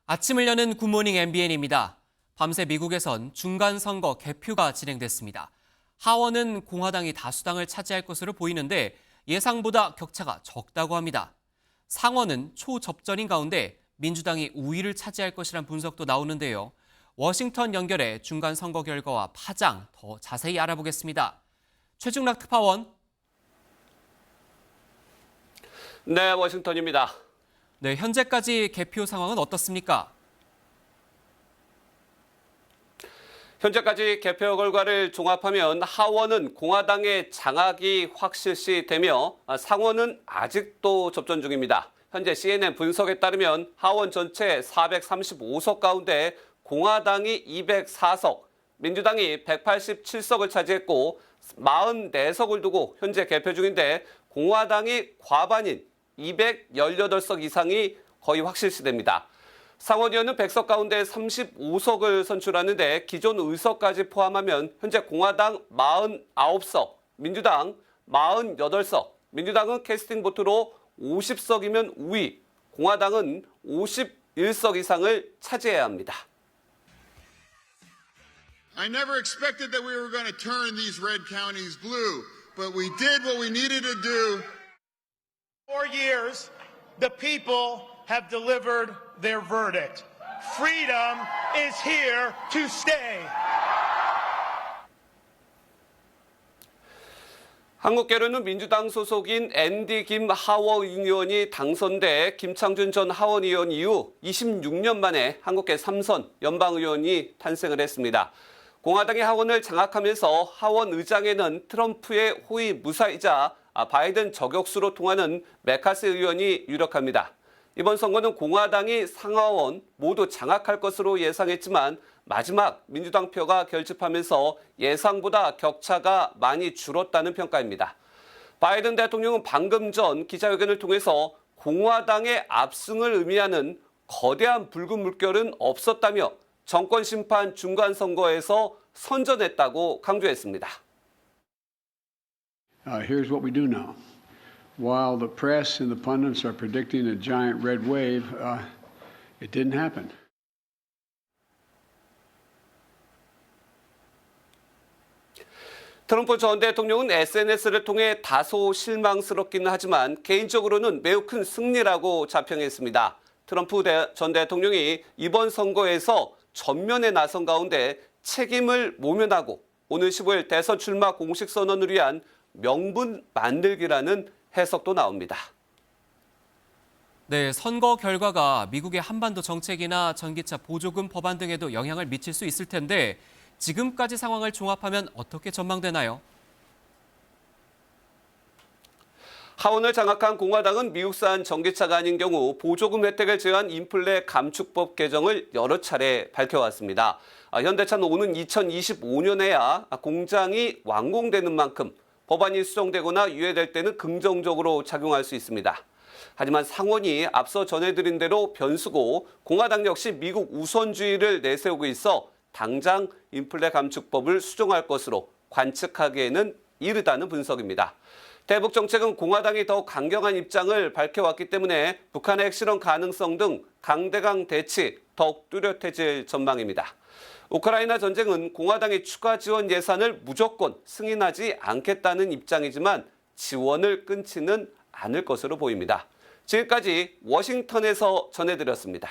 아침을 여는 굿모닝 MBN입니다. 밤새 미국에선 중간선거 개표가 진행됐습니다. 하원은 공화당이 다수당을 차지할 것으로 보이는데 예상보다 격차가 적다고 합니다. 상원은 초접전인 가운데 민주당이 우위를 차지할 것이란 분석도 나오는데요. 워싱턴 연결해 중간선거 결과와 파장 더 자세히 알아보겠습니다. 최중락 특파원. 네, 워싱턴입니다. 네, 현재까지 개표 상황은 어떻습니까? 현재까지 개표 결과를 종합하면 하원은 공화당의 장악이 확실시되며 상원은 아직도 접전 중입니다. 현재 CNN 분석에 따르면 하원 전체 435석 가운데 공화당이 204석, 민주당이 187석을 차지했고 44석을 두고 현재 개표 중인데 공화당이 과반인 218석 이상이 거의 확실시됩니다. 상원의원은 100석 가운데 35석을 선출하는데 기존 의석까지 포함하면 현재 공화당 49석, 민주당 48석, 민주당은 캐스팅 보트로 50석이면 우위, 공화당은 51석 이상을 차지해야 합니다. I never expected that we were going to turn these red counties blue, but we did what we needed to do. 4 years, the people have delivered their verdict. Freedom is here to stay. 한국계로는 민주당 소속인 앤디 김 하원의원이 당선돼 김창준 전 하원의원 이후 26년 만에 한국계 3선 연방의원이 탄생을 했습니다. 공화당이 하원을 장악하면서 하원 의장에는 트럼프의 호위 무사이자 바이든 저격수로 통하는 메카시 의원이 유력합니다. 이번 선거는 공화당이 상하원 모두 장악할 것으로 예상했지만 마지막 민주당 표가 결집하면서 예상보다 격차가 많이 줄었다는 평가입니다. 바이든 대통령은 방금 전 기자회견을 통해서 공화당의 압승을 의미하는 거대한 붉은 물결은 없었다며 정권 심판 중간 선거에서 선전했다고 강조했습니다. Here's what we do know. While the press and the pundits are predicting a giant red wave, it didn't happen. 트럼프 전 대통령은 SNS를 통해 다소 실망스럽기는 하지만 개인적으로는 매우 큰 승리라고 자평했습니다. 트럼프 전 대통령이 이번 선거에서 전면에 나선 가운데 책임을 모면하고 오늘 15일 대선 출마 공식 선언을 위한 명분 만들기라는 해석도 나옵니다. 네, 선거 결과가 미국의 한반도 정책이나 전기차 보조금 법안 등에도 영향을 미칠 수 있을 텐데 지금까지 상황을 종합하면 어떻게 전망되나요? 하원을 장악한 공화당은 미국산 전기차가 아닌 경우 보조금 혜택을 제외한 인플레 감축법 개정을 여러 차례 밝혀왔습니다. 현대차는 오는 2025년에야 공장이 완공되는 만큼 법안이 수정되거나 유예될 때는 긍정적으로 작용할 수 있습니다. 하지만 상원이 앞서 전해드린 대로 변수고 공화당 역시 미국 우선주의를 내세우고 있어 당장 인플레 감축법을 수정할 것으로 관측하기에는 이르다는 분석입니다. 대북 정책은 공화당이 더 강경한 입장을 밝혀왔기 때문에 북한의 핵실험 가능성 등 강대강 대치 더욱 뚜렷해질 전망입니다. 우크라이나 전쟁은 공화당의 추가 지원 예산을 무조건 승인하지 않겠다는 입장이지만 지원을 끊지는 않을 것으로 보입니다. 지금까지 워싱턴에서 전해드렸습니다.